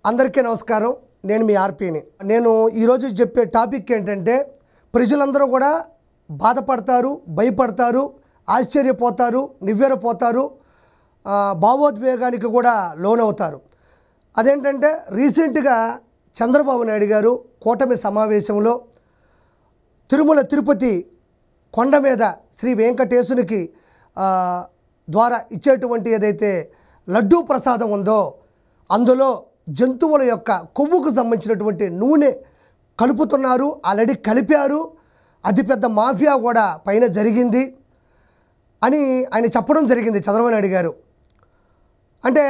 అందరికీ నమస్కారం. నేను మీ ఆర్పీని. నేను ఈరోజు చెప్పే టాపిక్ ఏంటంటే, ప్రజలందరూ కూడా బాధపడతారు, భయపడతారు, ఆశ్చర్యపోతారు, నివ్వెరపోతారు, భావోద్వేగానికి కూడా లోనవుతారు. అదేంటంటే, రీసెంట్గా చంద్రబాబు నాయుడు గారు కూటమి సమావేశంలో తిరుమల తిరుపతి కొండ మీద శ్రీ వెంకటేశునికి ద్వారా ఇచ్చేటువంటి ఏదైతే లడ్డూ ప్రసాదం ఉందో అందులో జంతువుల యొక్క కొవ్వుకు సంబంధించినటువంటి నూనె కలుపుతున్నారు, ఆల్రెడీ కలిపారు, అతిపెద్ద మాఫియా కూడా పైన జరిగింది అని ఆయన చెప్పడం జరిగింది చంద్రబాబు నాయుడు గారు. అంటే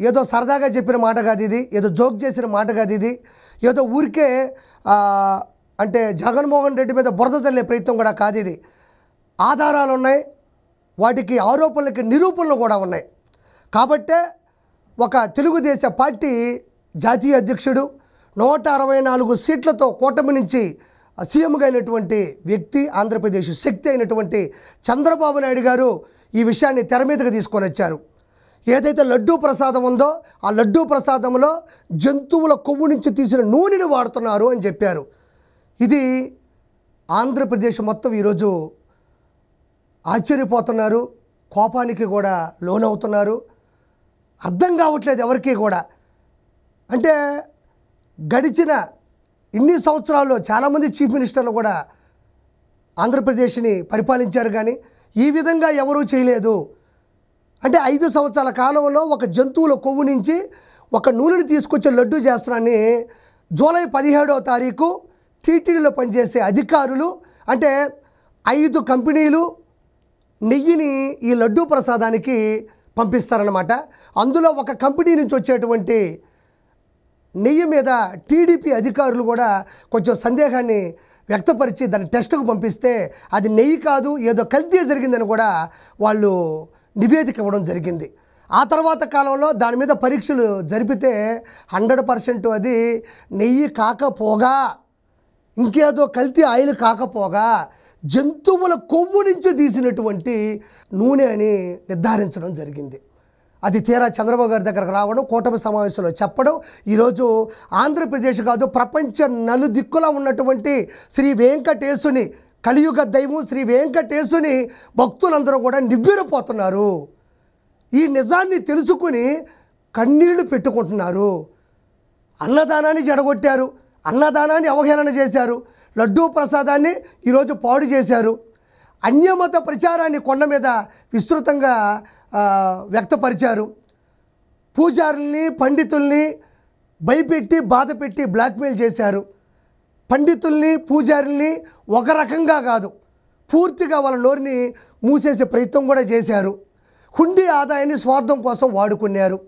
ఏదో సరదాగా చెప్పిన మాట కాదు ఇది, ఏదో జోక్ చేసిన మాట కాదు ఇది, ఏదో ఊరికే అంటే జగన్మోహన్ రెడ్డి మీద బురద చల్లే ప్రయత్నం కూడా కాదు ఇది. ఆధారాలు ఉన్నాయి, వాటికి ఆరోపణలకి నిరూపణలు కూడా ఉన్నాయి. కాబట్టే ఒక తెలుగుదేశం పార్టీ జాతీయ అధ్యక్షుడు 164 సీట్లతో కూటమి నుంచి సీఎంగా అయినటువంటి వ్యక్తి, ఆంధ్రప్రదేశ్ శక్తి అయినటువంటి చంద్రబాబు నాయుడు గారు ఈ విషయాన్ని తెర మీదకి తీసుకొని వచ్చారు. ఏదైతే లడ్డూ ప్రసాదం ఉందో ఆ లడ్డూ ప్రసాదంలో జంతువుల కొవ్వు నుంచి తీసిన నూనెని వాడుతున్నారు అని చెప్పారు. ఇది ఆంధ్రప్రదేశ్ మొత్తం ఈరోజు ఆశ్చర్యపోతున్నారు, కోపానికి కూడా లోనవుతున్నారు. అర్థం కావట్లేదు ఎవరికి కూడా. అంటే గడిచిన ఇన్ని సంవత్సరాల్లో చాలామంది చీఫ్ మినిస్టర్లు కూడా ఆంధ్రప్రదేశ్ని పరిపాలించారు, కానీ ఈ విధంగా ఎవరూ చేయలేదు. అంటే 5 సంవత్సరాల కాలంలో ఒక జంతువుల కొవ్వు నుంచి ఒక నూనెని తీసుకొచ్చే లడ్డు చేస్తున్నారని జూలై 17వ తారీఖు టీటీడీలో పనిచేసే అధికారులు, అంటే 5 కంపెనీలు నెయ్యిని ఈ లడ్డూ ప్రసాదానికి పంపిస్తారన్నమాట. అందులో ఒక కంపెనీ నుంచి వచ్చేటువంటి నెయ్యి మీద టీడీపీ అధికారులు కూడా కొంచెం సందేహాన్ని వ్యక్తపరిచి దాన్ని టెస్ట్కు పంపిస్తే అది నెయ్యి కాదు, ఏదో కల్తీ జరిగిందని కూడా వాళ్ళు నివేదిక ఇవ్వడం జరిగింది. ఆ తర్వాత కాలంలో దాని మీద పరీక్షలు జరిపితే 100% అది నెయ్యి కాకపోగా, ఇంకేదో కల్తీ ఆయిల్ కాకపోగా జంతువుల కొవ్వు నుంచి తీసినటువంటి నూనె అని నిర్ధారించడం జరిగింది. అది తీరా చంద్రబాబు గారి దగ్గరకు రావడం, కూటమి సమావేశంలో చెప్పడం, ఈరోజు ఆంధ్రప్రదేశ్ కాదు ప్రపంచ నలుదిక్కులా ఉన్నటువంటి శ్రీ వెంకటేశుని, కలియుగ దైవం శ్రీ వెంకటేశుని భక్తులందరూ కూడా నివ్వెరపోతున్నారు. ఈ నిజాన్ని తెలుసుకుని కన్నీళ్లు పెట్టుకుంటున్నారు. అన్నదానాన్ని జడగొట్టారు, అన్నదానాన్ని అవహేళన చేశారు, లడ్డూ ప్రసాదాన్ని ఈరోజు పాడు చేశారు, అన్యమత ప్రచారాన్ని కొండ మీద విస్తృతంగా వ్యక్తపరిచారు, పూజారుల్ని పండితుల్ని భయపెట్టి బాధపెట్టి బ్లాక్మెయిల్ చేశారు, పండితుల్ని పూజారుల్ని ఒక రకంగా కాదు పూర్తిగా వాళ్ళ నోరుని మూసేసే ప్రయత్నం కూడా చేశారు, హుండీ ఆదాయాన్ని స్వార్థం కోసం వాడుకున్నారు,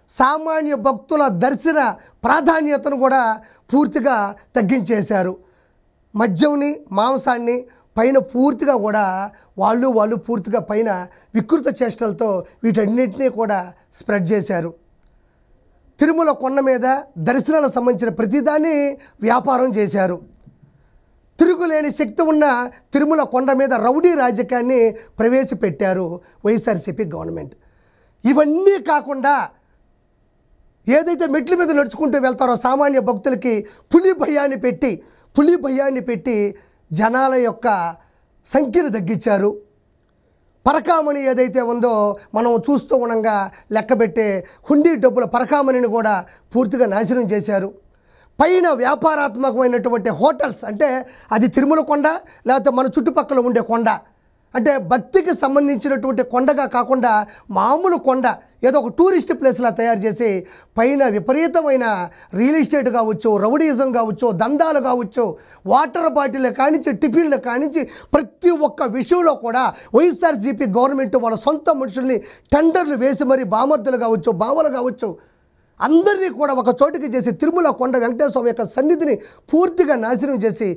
సామాన్య భక్తుల దర్శన ప్రాధాన్యతను కూడా పూర్తిగా తగ్గించేశారు, మద్యంని మాంసాన్ని పైన పూర్తిగా కూడా వాళ్ళు పూర్తిగా పైన వికృత చేష్టలతో వీటన్నింటినీ కూడా స్ప్రెడ్ చేశారు. తిరుమల కొండ మీద దర్శనాలకు సంబంధించిన ప్రతిదాన్ని వ్యాపారం చేశారు. తిరుగులేని శక్తి ఉన్న తిరుమల కొండ మీద రౌడీ రాజకీయాన్ని ప్రవేశపెట్టారు వైఎస్ఆర్సీపీ గవర్నమెంట్. ఇవన్నీ కాకుండా ఏదైతే మెట్ల మీద నడుచుకుంటూ వెళ్తారో సామాన్య భక్తులకి పులి భయాన్ని పెట్టి జనాల యొక్క సంఖ్యను తగ్గించారు. పరకామణి ఏదైతే ఉందో మనం చూస్తూ ఉండగా లెక్కబెట్టే హుండీ డబ్బుల పరకామణిని కూడా పూర్తిగా నాశనం చేశారు. పైన వ్యాపారాత్మకమైనటువంటి హోటల్స్, అంటే అది తిరుమల కొండ లేకపోతే మన చుట్టుపక్కల ఉండే కొండ, అంటే భక్తికి సంబంధించినటువంటి కొండగా కాకుండా మామూలు కొండ, ఏదో ఒక టూరిస్ట్ ప్లేస్లా తయారు చేసి పైన విపరీతమైన రియల్ ఎస్టేట్ కావచ్చు, రౌడీజం కావచ్చు, దందాలు కావచ్చు, వాటర్ బాటిల్ కానించి టిఫిన్లు కానించి ప్రతి ఒక్క విషయంలో కూడా వైఎస్ఆర్సీపీ గవర్నమెంట్ వాళ్ళ సొంత మనుషుల్ని టెండర్లు వేసి మరి బామర్దులు కావచ్చు, బావలు కావచ్చు, అందరినీ కూడా ఒక చోటుకి చేసి తిరుమల కొండ వెంకటేశ్వర స్వామి యొక్క సన్నిధిని పూర్తిగా నాశనం చేసి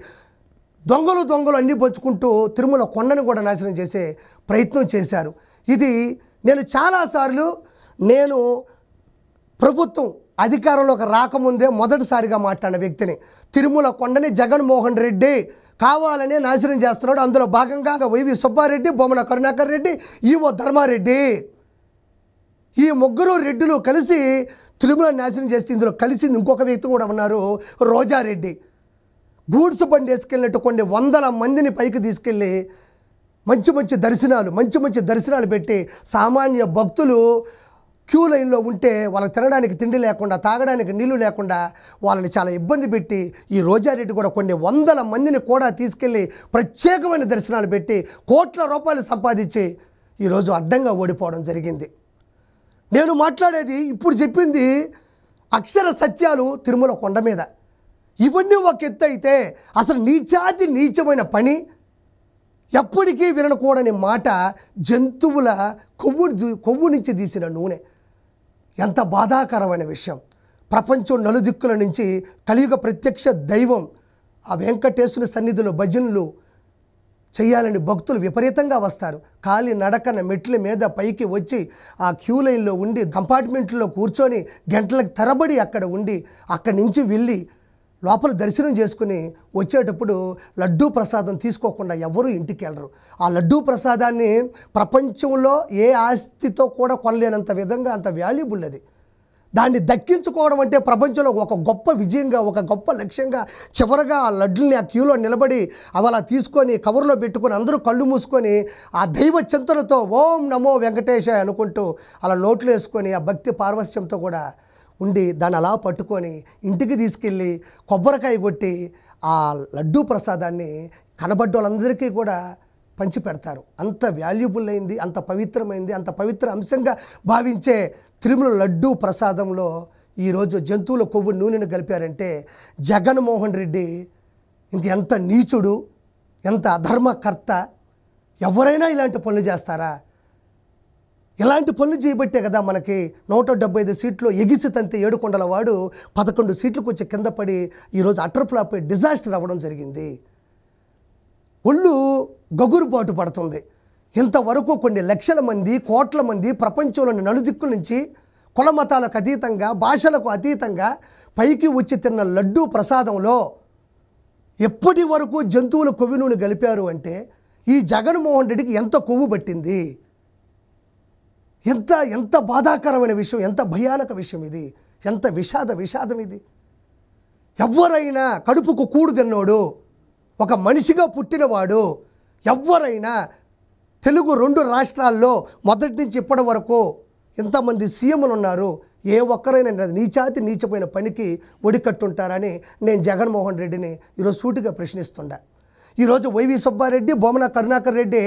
దొంగలు అన్నీ పంచుకుంటూ తిరుమల కొండను కూడా నాశనం చేసే ప్రయత్నం చేశారు. ఇది నేను చాలాసార్లు ప్రభుత్వం అధికారంలోకి రాకముందే మొదటిసారిగా మాట్లాడిన వ్యక్తిని. తిరుమల కొండని జగన్మోహన్ రెడ్డి కావాలనే నాశనం చేస్తున్నాడు. అందులో భాగంగా వైవి సుబ్బారెడ్డి, బొమ్మన కరుణాకర్ రెడ్డి, ఈవో ధర్మారెడ్డి ఈ ముగ్గురు రెడ్డిలు కలిసి తిరుమల నాశనం చేస్తే ఇందులో కలిసింది ఇంకొక వ్యక్తి కూడా ఉన్నారు, రోజారెడ్డి. గూడ్స్ బండి వేసుకెళ్ళినట్టు కొన్ని వందల మందిని పైకి తీసుకెళ్ళి మంచి మంచి దర్శనాలు పెట్టి సామాన్య భక్తులు క్యూ లైన్లో ఉంటే వాళ్ళకి తినడానికి తిండి లేకుండా, తాగడానికి నీళ్లు లేకుండా వాళ్ళని చాలా ఇబ్బంది పెట్టి ఈ రోజారెడ్డి కూడా కొన్ని వందల మందిని కూడా తీసుకెళ్ళి ప్రత్యేకమైన దర్శనాలు పెట్టి కోట్ల రూపాయలు సంపాదించి ఈరోజు అడ్డంగా ఓడిపోవడం జరిగింది. నేను మాట్లాడేది ఇప్పుడు చెప్పింది అక్షర సత్యాలు తిరుమల కొండ మీద. ఇవన్నీ ఒక ఎత్తు అయితే అసలు నీచమైన పని, ఎప్పటికీ వినకూడని మాట, జంతువుల కొవ్వు నుంచి తీసిన నూనె. ఎంత బాధాకరమైన విషయం. ప్రపంచం నలుదిక్కుల నుంచి కలియుగ ప్రత్యక్ష దైవం ఆ వెంకటేశ్వరుని సన్నిధిలో భజనలు చేయాలని భక్తులు విపరీతంగా వస్తారు. కాలి నడకన మెట్ల మీద పైకి వచ్చి ఆ క్యూ లైన్లో ఉండి కంపార్ట్మెంట్లో కూర్చొని గంటలకు తరబడి అక్కడ ఉండి అక్కడి నుంచి వెళ్ళి లోపల దర్శనం చేసుకుని వచ్చేటప్పుడు లడ్డూ ప్రసాదం తీసుకోకుండా ఎవరూ ఇంటికి వెళ్ళరు. ఆ లడ్డూ ప్రసాదాన్ని ప్రపంచంలో ఏ ఆస్తితో కూడా కొనలేనంత విధంగా అంత వాల్యుబుల్ అది. దాన్ని దక్కించుకోవడం అంటే ప్రపంచంలో ఒక గొప్ప విజయంగా, ఒక గొప్ప లక్ష్యంగా చివరగా ఆ లడ్డుల్ని ఆ క్యూలో నిలబడి అవి అలా తీసుకొని కవర్లో పెట్టుకొని అందరూ కళ్ళు మూసుకొని ఆ దైవ చింతనతో ఓం నమో వెంకటేశాయ అనుకుంటూ అలా నోట్లు వేసుకొని ఆ భక్తి పారవస్యంతో కూడా ఉండి దాన్ని అలా పట్టుకొని ఇంటికి తీసుకెళ్ళి కొబ్బరికాయ కొట్టి ఆ లడ్డూ ప్రసాదాన్ని కనబడ్డ వాళ్ళందరికీ కూడా పంచి పెడతారు. అంత వాల్యుబుల్ అయింది, అంత పవిత్రమైంది, అంత పవిత్ర అంశంగా భావించే తిరుమల లడ్డూ ప్రసాదంలో ఈరోజు జంతువుల కొవ్వు నూనెను కలిపారంటే జగన్మోహన్ రెడ్డి ఇంకెంత నీచుడు, ఎంత అధర్మకర్త. ఎవరైనా ఇలాంటి పనులు చేస్తారా? ఇలాంటి పనులు చేయబట్టే కదా మనకి 175 సీట్లు ఎగిసి తంతే ఏడుకొండల వాడు 11 సీట్లకు వచ్చి కింద పడి ఈరోజు అటర్ ఫ్లాప్ డిజాస్టర్ అవ్వడం జరిగింది. ఒళ్ళు గగురుపాటు పడుతుంది. ఇంతవరకు కొన్ని లక్షల మంది, కోట్ల మంది ప్రపంచంలోని నలుదిక్కుల నుంచి కుల మతాలకు అతీతంగా, భాషలకు అతీతంగా పైకి వచ్చి తిన్న లడ్డూ ప్రసాదంలో ఎప్పటి వరకు జంతువుల కొవ్వు నూనె కలిపారు అంటే ఈ జగన్మోహన్ రెడ్డికి ఎంత కొవ్వు పట్టింది. ఎంత బాధాకరమైన విషయం, ఎంత భయానక విషయం ఇది, ఎంత విషాదం ఇది. ఎవరైనా కడుపుకు కూడు తిన్నోడు, ఒక మనిషిగా పుట్టినవాడు ఎవరైనా తెలుగు 2 రాష్ట్రాల్లో మొదటి నుంచి ఇప్పటి వరకు ఇంతమంది సీఎంలు ఉన్నారు, ఏ ఒక్కరైనా నీచమైన పనికి ఒడికట్టుంటారని నేను జగన్మోహన్ రెడ్డిని ఈరోజు సూటిగా ప్రశ్నిస్తుండా. ఈరోజు వైవి సుబ్బారెడ్డి, బొమ్మన కరుణాకర్ రెడ్డి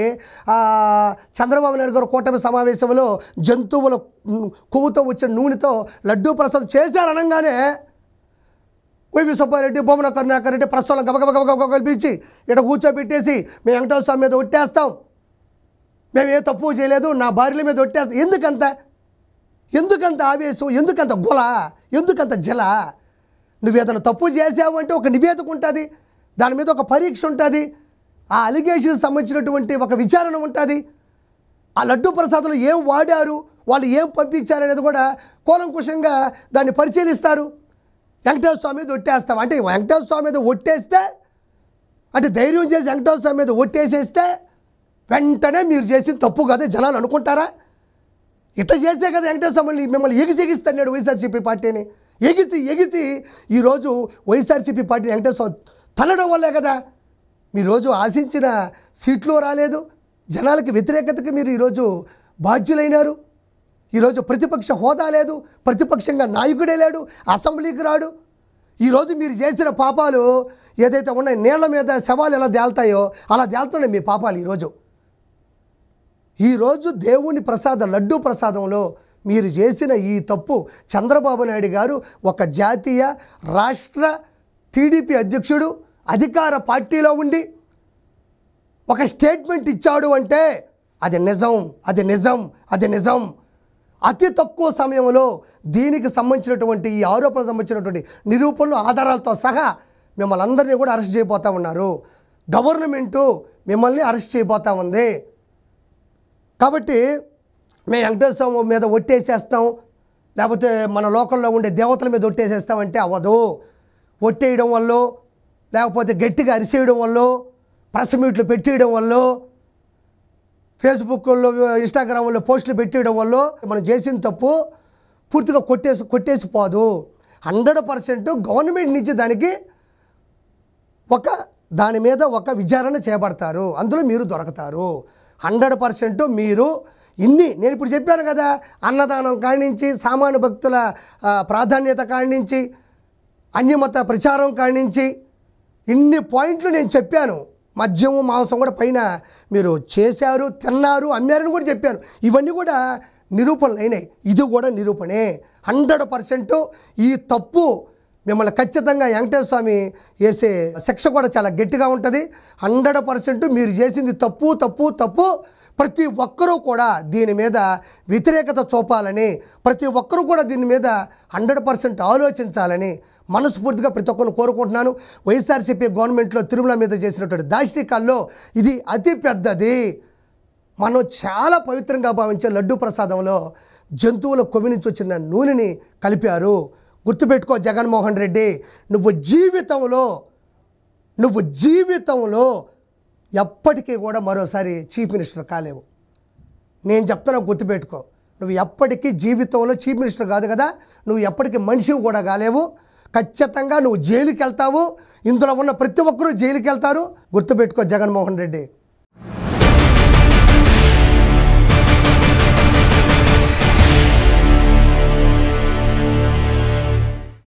చంద్రబాబు నాయుడు గారు కూటమి సమావేశంలో జంతువుల కొవ్వుతో వచ్చిన నూనెతో లడ్డూ ప్రసాదం చేశారనగానే వైవి సుబ్బారెడ్డి, బొమ్మన కరుణాకర్ రెడ్డి ప్రస్తుతం గబగబ కల్పించి ఇక్కడ కూర్చోబెట్టేసి మేము వెంకటేశ్వర స్వామి మీద ఒట్టేస్తాం, మేము ఏ తప్పు చేయలేదు, నా భార్యల మీద ఒట్టేస్తాం. ఎందుకంత ఆవేశం, ఎందుకంత గొల, ఎందుకంత జల? నువ్వేదైనా తప్పు చేసావు అంటే ఒక నివేదిక ఉంటుంది, దాని మీద ఒక పరీక్ష ఉంటుంది, ఆ అలిగేషన్స్ సంబంధించినటువంటి ఒక విచారణ ఉంటుంది. ఆ లడ్డూ ప్రసాదంలో ఏం వాడారు, వాళ్ళు ఏం పంపించారు అనేది కూడా కూలంకుషంగా దాన్ని పరిశీలిస్తారు. వెంకటేశ్వర స్వామి మీద ఒట్టేస్తాం అంటే వెంకటేశ్వర స్వామి మీద ఒట్టేస్తే అంటే ధైర్యం చేసి వెంకటేశ్వర స్వామి మీద ఒట్టేసేస్తే వెంటనే మీరు చేసిన తప్పు కదా జనాలు అనుకుంటారా? ఇట్లా చేసే కదా వెంకటేశ్వర స్వామిని మిమ్మల్ని ఎగిస్తాడు వైఎస్ఆర్సీపీ పార్టీని ఎగిసి ఈరోజు వైఎస్ఆర్సీపీ పార్టీ వెంకటేశ్వర తనడం వల్లే కదా మీరు రోజు ఆశించిన సీట్లు రాలేదు, జనాలకి వ్యతిరేకతకి మీరు ఈరోజు బాధ్యులైనారు. ఈరోజు ప్రతిపక్ష హోదా లేదు, ప్రతిపక్షంగా నాయకుడే లేడు, అసెంబ్లీకి రాడు. ఈరోజు మీరు చేసిన పాపాలు ఏదైతే ఉన్నాయో నీళ్ల మీద శవాలు ఎలా తేల్తాయో అలా తేలుతున్నాయి మీ పాపాలు. ఈరోజు దేవుని ప్రసాదం లడ్డూ ప్రసాదంలో మీరు చేసిన ఈ తప్పు చంద్రబాబు నాయుడు గారు ఒక జాతీయ రాష్ట్ర టీడీపీ అధ్యక్షుడు అధికార పార్టీలో ఉండి ఒక స్టేట్మెంట్ ఇచ్చాడు అంటే అది నిజం. అతి తక్కువ సమయంలో దీనికి సంబంధించినటువంటి ఈ ఆరోపణలకు సంబంధించినటువంటి నిరూపణలు ఆధారాలతో సహా మిమ్మల్ని అందరినీ కూడా అరెస్ట్ చేయబోతూ ఉన్నారు. గవర్నమెంటు మిమ్మల్ని అరెస్ట్ చేయబోతూ ఉంది. కాబట్టి మేము వెంకటేశ్వర మీద ఒట్టేసేస్తాం, లేకపోతే మన లోకల్లో ఉండే దేవతల మీద ఒట్టేసేస్తామంటే అవ్వదు. ఒట్టేయడం వల్ల, లేకపోతే గట్టిగా అరిసేయడం వల్ల, ప్రెస్ మీట్లు పెట్టేయడం వల్ల, ఫేస్బుక్లో ఇన్స్టాగ్రామ్లో పోస్టులు పెట్టేయడం వల్ల మనం చేసిన తప్పు పూర్తిగా కొట్టేసిపోదు. 100% గవర్నమెంట్ నుంచి దాని మీద ఒక విచారణ చేపడతారు, అందులో మీరు దొరకతారు. 100% మీరు నేను ఇప్పుడు చెప్పాను కదా, అన్నదానం కానించి, సామాన్య భక్తుల ప్రాధాన్యత కానించి, అన్యమత ప్రచారం కానించి ఇన్ని పాయింట్లు నేను చెప్పాను. మద్యం మాంసం కూడా పైన మీరు చేశారు, తిన్నారు, అమ్మారని కూడా చెప్పాను. ఇవన్నీ కూడా నిరూపణలు అయినాయి. ఇది కూడా నిరూపణే. 100% ఈ తప్పు మిమ్మల్ని ఖచ్చితంగా వెంకటేశ్వర స్వామి వేసే శిక్ష కూడా చాలా గట్టిగా ఉంటుంది. 100% మీరు చేసింది తప్పు. ప్రతి ఒక్కరూ కూడా దీని మీద వ్యతిరేకత చూపాలని, ప్రతి ఒక్కరూ కూడా దీని మీద 100% ఆలోచించాలని మనస్ఫూర్తిగా ప్రతి ఒక్కరిని కోరుకుంటున్నాను. వైఎస్ఆర్సీపీ గవర్నమెంట్లో తిరుమల మీద చేసినటువంటి దాష్టికాల్లో ఇది అతి పెద్దది. మనం చాలా పవిత్రంగా భావించే లడ్డూ ప్రసాదంలో జంతువుల కొవ్వు నుంచి వచ్చిన నూనెని కలిపారు. గుర్తుపెట్టుకో జగన్మోహన్ రెడ్డి, నువ్వు జీవితంలో ఎప్పటికీ కూడా మరోసారి చీఫ్ మినిస్టర్ కాలేవు. నేను చెప్తున్నా, గుర్తుపెట్టుకో. నువ్వు ఎప్పటికీ జీవితంలో చీఫ్ మినిస్టర్ కాదు కదా, నువ్వు ఎప్పటికీ మనిషివి కూడా కాలేవు. ఖచ్చితంగా నువ్వు జైలుకి వెళ్తావు. ఇందులో ఉన్న ప్రతి ఒక్కరూ జైలుకి వెళ్తారు. గుర్తుపెట్టుకో జగన్మోహన్ రెడ్డి.